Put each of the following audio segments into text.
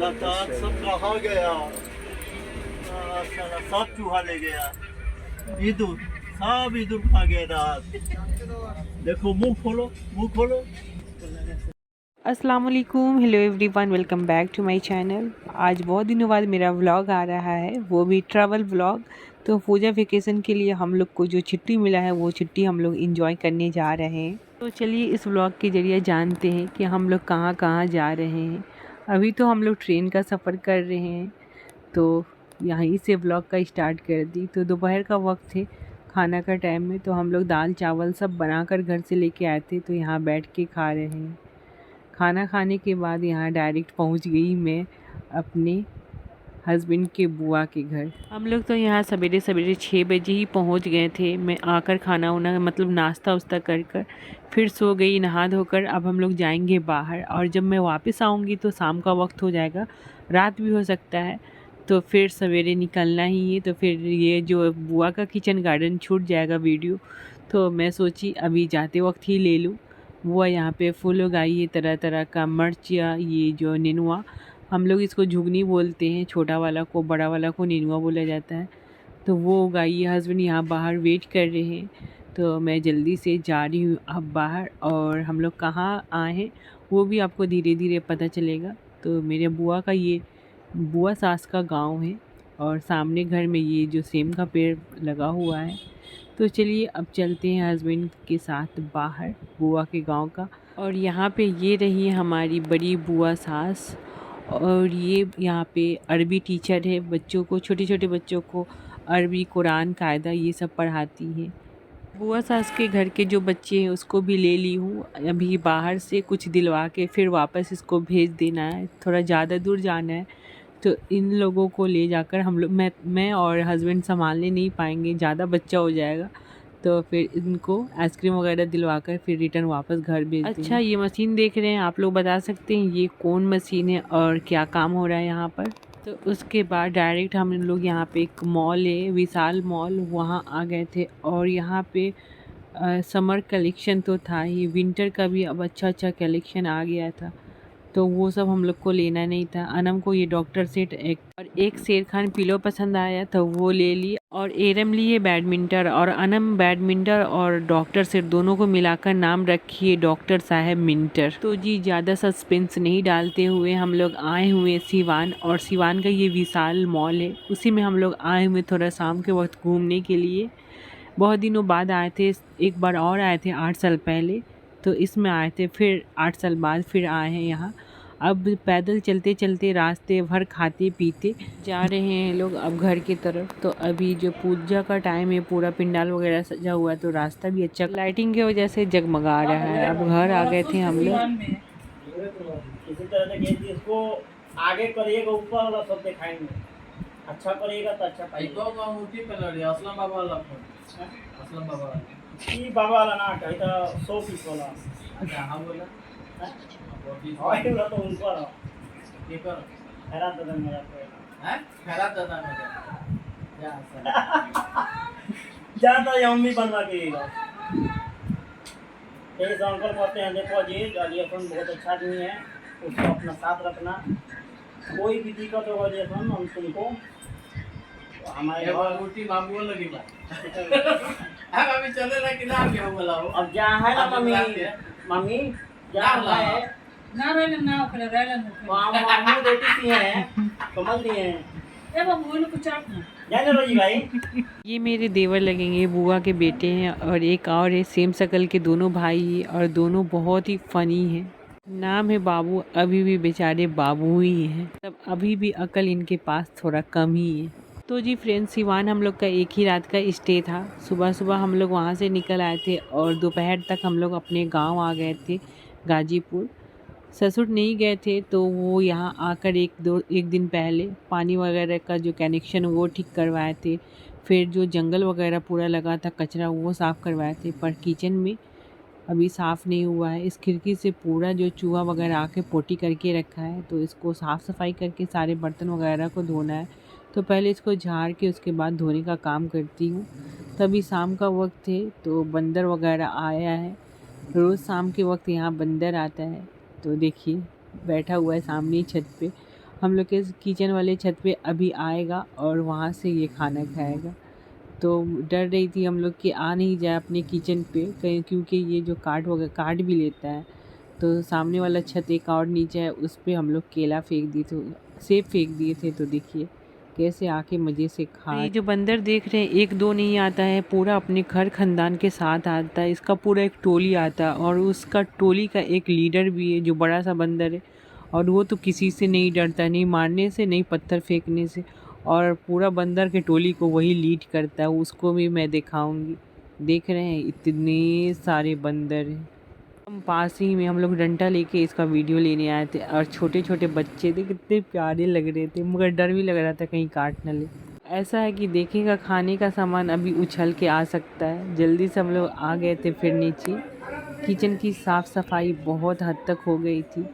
बता सब कहाँ गया? साला सब चूहा ले गया। इधर सब इधर खा गया रात। देखो मुंह खोलो, मुंह खोलो। अस्सलाम वालेकुम, hello everyone, welcome back to my channel. आज बहुत दिनों बाद मेरा व्लॉग आ रहा है, वो भी ट्रैवल व्लॉग। तो पूजा वेकेशन के लिए हम लोग को जो छुट्टी मिला है वो छुट्टी हम लोग एंजॉय करने जा रहे हैं। तो चलिए इस व्लॉग के जरिए जानते हैं कि हम लोग कहाँ कहाँ जा रहे हैं। अभी तो हम लोग ट्रेन का सफ़र कर रहे हैं, तो यहीं से व्लॉग का स्टार्ट कर दी। तो दोपहर का वक्त है, खाना का टाइम में, तो हम लोग दाल चावल सब बनाकर घर से लेके आए थे, तो यहाँ बैठ के खा रहे हैं। खाना खाने के बाद यहाँ डायरेक्ट पहुँच गई मैं अपने हस्बैंड के बुआ के घर। हम लोग तो यहाँ सवेरे सवेरे 6 बजे ही पहुँच गए थे। मैं आकर खाना वाना मतलब नाश्ता उस्ता कर फिर सो गई नहा धोकर। अब हम लोग जाएंगे बाहर, और जब मैं वापस आऊँगी तो शाम का वक्त हो जाएगा, रात भी हो सकता है, तो फिर सवेरे निकलना ही है। तो फिर ये जो बुआ का किचन गार्डन छूट जाएगा वीडियो, तो मैं सोची अभी जाते वक्त ही ले लूँ। वो यहाँ पे फूल उगाई है तरह तरह का, मिर्च या ये जो नेनुआ, हम लोग इसको झुगनी बोलते हैं, छोटा वाला को, बड़ा वाला को नेनुआ बोला जाता है। तो वो उगाई है। हस्बैंड यहाँ बाहर वेट कर रहे हैं, तो मैं जल्दी से जा रही हूँ अब बाहर। और हम लोग कहाँ आए हैं वो भी आपको धीरे धीरे पता चलेगा। तो मेरे बुआ का ये बुआ सास का गांव है, और सामने घर में ये जो सेम का पेड़ लगा हुआ है। तो चलिए अब चलते हैं हस्बैंड के साथ बाहर बुआ के गांव का। और यहाँ पे ये रही हमारी बड़ी बुआ सास, और ये यहाँ पे अरबी टीचर है, बच्चों को, छोटे छोटे बच्चों को अरबी, कुरान, कायदा ये सब पढ़ाती है। बुआ सास के घर के जो बच्चे हैं उसको भी ले ली हूँ, अभी बाहर से कुछ दिलवा के फिर वापस इसको भेज देना है, थोड़ा ज़्यादा दूर जाना है। तो इन लोगों को ले जाकर हम लोग, मैं और हस्बैंड संभालने नहीं पाएंगे, ज़्यादा बच्चा हो जाएगा। तो फिर इनको आइसक्रीम वगैरह दिलवाकर फिर रिटर्न वापस घर भेज देंगे। अच्छा, ये मशीन देख रहे हैं आप लोग, बता सकते हैं ये कौन मशीन है और क्या काम हो रहा है यहाँ पर? तो उसके बाद डायरेक्ट हम लोग यहाँ पे एक मॉल है, विशाल मॉल, वहाँ आ गए थे। और यहाँ पे समर कलेक्शन तो था ही, विंटर का भी अब अच्छा अच्छा कलेक्शन आ गया था, तो वो सब हम लोग को लेना नहीं था। अनम को ये डॉक्टर सेट एक शेर खान पिलो पसंद आया, तो वो ले ली। और एरम लिए बैडमिंटन, और अनम बैडमिंटन और डॉक्टर सेट दोनों को मिलाकर नाम रखिए डॉक्टर साहब मिंटर। तो जी ज़्यादा सस्पेंस नहीं डालते हुए हम लोग आए हुए सिवान, और सिवान का ये विशाल मॉल है, उसी में हम लोग आए हुए थोड़ा शाम के वक्त घूमने के लिए। बहुत दिनों बाद आए थे, एक बार और आए थे 8 साल पहले, तो इसमें आए थे, फिर 8 साल बाद फिर आए हैं यहाँ। अब पैदल चलते चलते रास्ते भर खाते पीते जा रहे हैं लोग अब घर की तरफ। तो अभी जो पूजा का टाइम है, पूरा पंडाल वगैरह सजा हुआ है, तो रास्ता भी अच्छा लाइटिंग की वजह से जगमगा रहा है। अब घर आ गए थे हम लोग। इसी तरह से खेती इसको आगे करिएगा, ऊपर वाला सब दिखाएंगे। अच्छा करिएगा तो अच्छा पाइएगा। मूर्ति पे असलम बाबा वाला फोन, असलम बाबा वाला ई बाबा वाला ना कही तो 100 पीस वाला। अच्छा हां बोला और ये तो ऊपर ये कर खैरात दादा मेरा है, खैरात दादा मेरा जा जा तो हम भी बनवा के देगा। ये अंकल कहते हैं देखो जी गाड़ी अपन बहुत अच्छा आदमी है, उसको अपना साथ रखना, कोई भी दिक्कत होगा जी अपन हम तुमको हमारे मूर्ति मांगो लगी बात हम अभी चले ना कि ना क्या बोला हो अब जा है ना मम्मी, मम्मी जा है ना रहले ना ओकरे रहले ना मामू देती थी है कमल दिए हैं ए बाबू इनको चाट ना जाने लो जी भाई। ये मेरे देवर लगेंगे, बुआ के बेटे हैं, और एक और है सेम शकल के, दोनों भाई हैं, और दोनों बहुत ही फनी हैं। नाम है बाबू, अभी भी बेचारे बाबू ही हैं, तब अभी भी अकल इनके पास थोड़ा कम ही है। तो जी फ्रेंड्स, सिवान हम लोग का एक ही रात का स्टे था। सुबह सुबह हम लोग वहाँ से निकल आए थे, और दोपहर तक हम लोग अपने गाँव आ गए थे गाजीपुर। ससुर नहीं गए थे, तो वो यहाँ आकर एक दिन पहले पानी वगैरह का जो कनेक्शन वो ठीक करवाए थे। फिर जो जंगल वगैरह पूरा लगा था कचरा, वो साफ़ करवाए थे। पर किचन में अभी साफ़ नहीं हुआ है, इस खिड़की से पूरा जो चूहा वगैरह आके पोटी करके रखा है, तो इसको साफ़ सफाई करके सारे बर्तन वगैरह को धोना है। तो पहले इसको झाड़ के उसके बाद धोने का काम करती हूँ। तभी शाम का वक्त है, तो बंदर वगैरह आया है। रोज़ शाम के वक्त यहाँ बंदर आता है, तो देखिए बैठा हुआ है सामने ही छत पे। हम लोग के किचन वाले छत पे अभी आएगा और वहाँ से ये खाना खाएगा। तो डर रही थी हम लोग कि आ नहीं जाए अपने किचन पे कहीं, क्योंकि ये जो काट भी लेता है। तो सामने वाला छत एक और नीचे है, उस पे हम लोग केला फेंक दिए थे, सेब फेंक दिए थे। तो देखिए कैसे आके मज़े से खा। ये जो बंदर देख रहे हैं, एक दो नहीं आता है, पूरा अपने घर खानदान के साथ आता है। इसका पूरा एक टोली आता है और उसका टोली का एक लीडर भी है जो बड़ा सा बंदर है, और वो तो किसी से नहीं डरता, नहीं मारने से नहीं पत्थर फेंकने से, और पूरा बंदर के टोली को वही लीड करता है। उसको भी मैं दिखाऊंगी। देख रहे हैं इतने सारे बंदर हैं। हम पास ही में हम लोग डंडा लेके इसका वीडियो लेने आए थे, और छोटे छोटे बच्चे थे, कितने प्यारे लग रहे थे, मगर डर भी लग रहा था कहीं काट न ले। ऐसा है कि देखेगा खाने का सामान अभी उछल के आ सकता है। जल्दी से हम लोग आ गए थे फिर नीचे। किचन की साफ़ सफाई बहुत हद तक हो गई थी,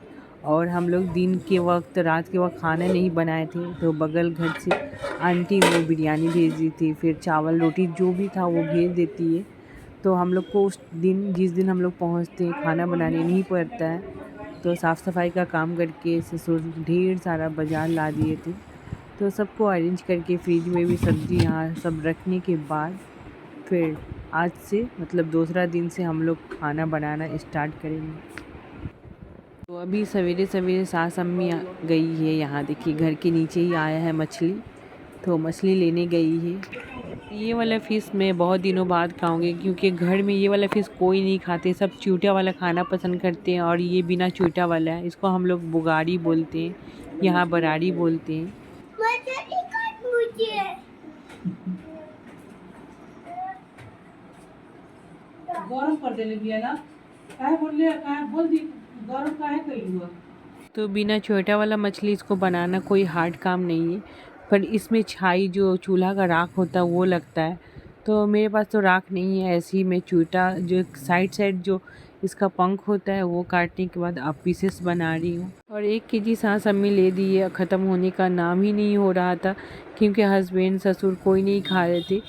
और हम लोग दिन के वक्त रात के वक्त खाना नहीं बनाए थे, तो बगल घर से आंटी वो बिरयानी भेज दी थी, फिर चावल रोटी जो भी था वो भेज देती है। तो हम लोग को उस दिन, जिस दिन हम लोग पहुंचते हैं, खाना बनाने नहीं पड़ता है। तो साफ़ सफाई का काम करके ससुर ढेर सारा बाज़ार ला दिए थे। तो सबको अरेंज करके फ्रिज में भी सब्ज़ी यहाँ सब रखने के बाद फिर आज से मतलब दूसरा दिन से हम लोग खाना बनाना स्टार्ट करेंगे। तो अभी सवेरे सवेरे सास अम्मी गई है, यहाँ देखिए घर के नीचे ही आया है मछली, तो मछली लेने गई है। ये वाला फ़िश मैं बहुत दिनों बाद खाऊंगी, क्योंकि घर में ये वाला फ़िश कोई नहीं खाते, सब चूटा वाला खाना पसंद करते हैं, और ये बिना चूटा वाला है। इसको हम लोग बुगाड़ी बोलते हैं, यहाँ बराड़ी बोलते हैं। गरम कर देले बिया ना, काहे बोलले, काहे बोल दी गरम काहे कइल हुआ। तो बिना छोटा वाला मछली इसको बनाना कोई हार्ड काम नहीं है, पर इसमें छाई जो चूल्हा का राख होता है वो लगता है। तो मेरे पास तो राख नहीं है, ऐसे ही मैं चूटा जो साइड जो इसका पंख होता है वो काटने के बाद आप पीसेस बना रही हूँ। और 1 केजी सांस अम्मी ले दी है, ख़त्म होने का नाम ही नहीं हो रहा था, क्योंकि हस्बैंड ससुर कोई नहीं खा रहे थे।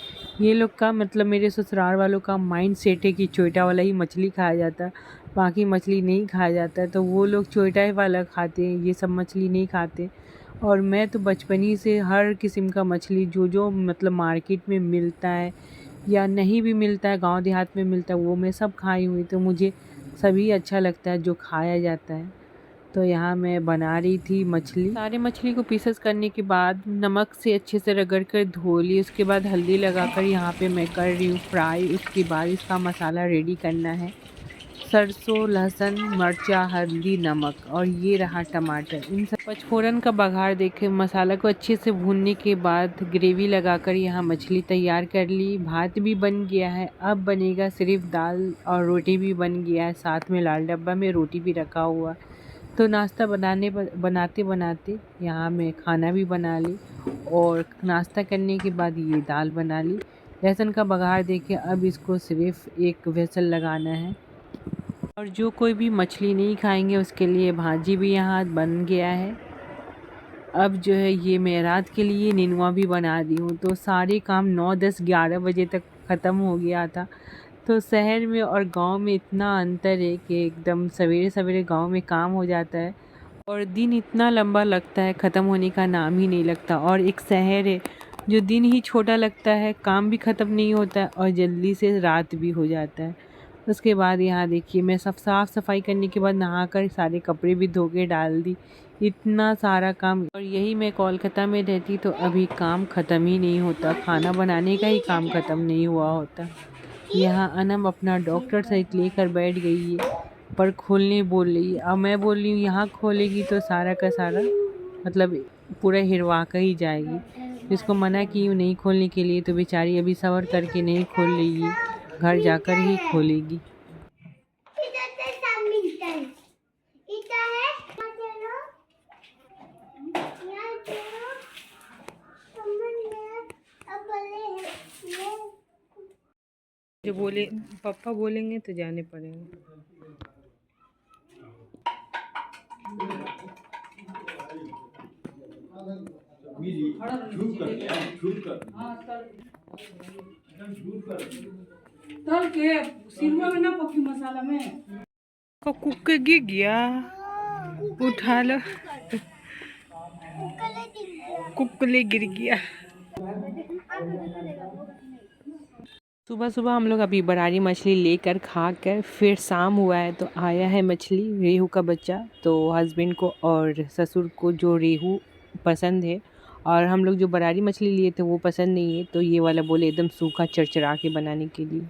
ये लोग का मतलब मेरे ससुराल वालों का माइंड सेट है कि छोटा वाला ही मछली खाया जाता है, बाकी मछली नहीं खाया जाता है। तो वो लोग छोटा ही वाला खाते हैं, ये सब मछली नहीं खाते। और मैं तो बचपन ही से हर किस्म का मछली जो मतलब मार्केट में मिलता है या नहीं भी मिलता है, गांव देहात में मिलता है, वो मैं सब खाई हुई। तो मुझे सभी अच्छा लगता है जो खाया जाता है। तो यहाँ मैं बना रही थी मछली। सारे मछली को पीसेस करने के बाद नमक से अच्छे से रगड़ कर धो ली, उसके बाद हल्दी लगाकर यहाँ पे मैं कर रही हूँ फ्राई। उसके बाद इसका मसाला रेडी करना है, सरसों, लहसुन, मिर्चा, हल्दी, नमक, और ये रहा टमाटर। इन सब पचफोरन का बघार देके मसाला को अच्छे से भूनने के बाद ग्रेवी लगाकर यहाँ मछली तैयार कर ली। भात भी बन गया है, अब बनेगा सिर्फ दाल, और रोटी भी बन गया है, साथ में लाल डब्बा में रोटी भी रखा हुआ। तो नाश्ता बनाते बनाते यहाँ मैं खाना भी बना ली, और नाश्ता करने के बाद ये दाल बना ली। लहसुन का बघार देके अब इसको सिर्फ एक व्हिसल लगाना है। और जो कोई भी मछली नहीं खाएंगे उसके लिए भाजी भी यहाँ बन गया है। अब जो है ये मैं रात के लिए नेनुआ भी बना दी हूँ। तो सारे काम 9, 10, 11 बजे तक ख़त्म हो गया था। तो शहर में और गांव में इतना अंतर है कि एकदम सवेरे सवेरे गांव में काम हो जाता है, और दिन इतना लंबा लगता है, ख़त्म होने का नाम ही नहीं लगता। और एक शहर है जो दिन ही छोटा लगता है, काम भी ख़त्म नहीं होता है, और जल्दी से रात भी हो जाता है। उसके बाद यहाँ देखिए मैं सब साफ़ सफाई करने के बाद नहाकर सारे कपड़े भी धो के डाल दी। इतना सारा काम, और यही मैं कोलकाता में रहती तो अभी काम ख़त्म ही नहीं होता, खाना बनाने का ही काम ख़त्म नहीं हुआ होता। यहाँ अनम अपना डॉक्टर साइट लेकर बैठ गई है, पर खोलने बोल रही है। अब मैं बोल रही हूँ यहाँ खोलेगी तो सारा का सारा मतलब पूरा हिरवा कर ही जाएगी। इसको मना की हूँ नहीं खोलने के लिए, तो बेचारी अभी सबर करके नहीं खोल रही है, घर जाकर ही खोलेगी। जो बोले पापा बोलेंगे तो जाने पड़ेगा। तल के सिरवा में ना पकी मसाला में कुकर गिर गया, उठा लो। कुकले गिर गया। सुबह सुबह हम लोग अभी बरारी मछली लेकर खा कर फिर शाम हुआ है तो आया है मछली रेहू का बच्चा। तो हस्बैंड को और ससुर को जो रेहू पसंद है और हम लोग जो बरारी मछली लिए थे वो पसंद नहीं है, तो ये वाला बोले एकदम सूखा चरचरा के बनाने के लिए।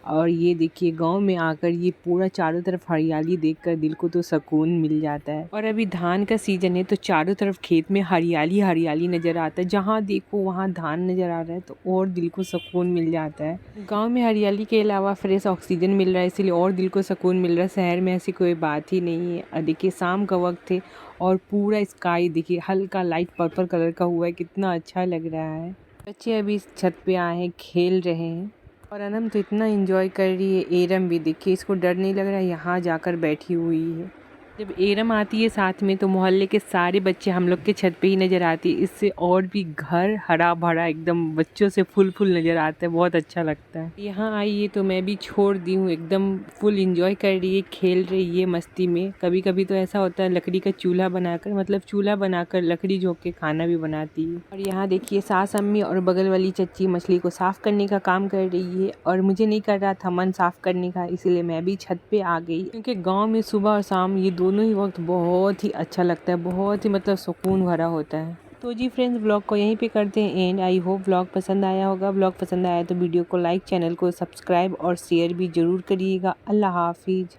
और ये देखिए गांव में आकर ये पूरा चारों तरफ हरियाली देखकर दिल को तो सुकून मिल जाता है। और अभी धान का सीजन है तो चारों तरफ खेत में हरियाली हरियाली नज़र आता है, जहाँ देखो वहाँ धान नज़र आ रहा है तो और दिल को सुकून मिल जाता है। गांव में हरियाली के अलावा फ्रेश ऑक्सीजन मिल रहा है, इसलिए और दिल को सुकून मिल रहा है। शहर में ऐसी कोई बात ही नहीं है। और देखिए शाम का वक्त है और पूरा स्काई देखिए हल्का लाइट पर्पल कलर का हुआ है, कितना अच्छा लग रहा है। बच्चे अभी छत पे आए हैं, खेल रहे हैं और अनम तो इतना एंजॉय कर रही है। एरम भी देखिए, इसको डर नहीं लग रहा है, यहाँ जाकर बैठी हुई है। जब एरम आती है साथ में तो मोहल्ले के सारे बच्चे हम लोग के छत पे ही नज़र आती है। इससे और भी घर हरा भरा एकदम बच्चों से फुल नज़र आता है, बहुत अच्छा लगता है। यहाँ आई है तो मैं भी छोड़ दी हूँ, एकदम फुल इंजॉय कर रही है, खेल रही है मस्ती में। कभी कभी तो ऐसा होता है लकड़ी का चूल्हा बनाकर, मतलब चूल्हा बनाकर लकड़ी झोंक के खाना भी बनाती है। और यहाँ देखिए सास अम्मी और बगल वाली चच्ची मछली को साफ़ करने का काम कर रही है और मुझे नहीं कर रहा था मन साफ़ करने का, इसलिए मैं भी छत पे आ गई। क्योंकि गाँव में सुबह और शाम ये दोनों ही वक्त बहुत ही अच्छा लगता है, बहुत ही मतलब सुकून भरा होता है। तो जी फ्रेंड्स, ब्लॉग को यहीं पे करते हैं एंड। आई होप ब्लॉग पसंद आया होगा। ब्लॉग पसंद आया तो वीडियो को लाइक, चैनल को सब्सक्राइब और शेयर भी ज़रूर करिएगा। अल्लाह हाफिज़।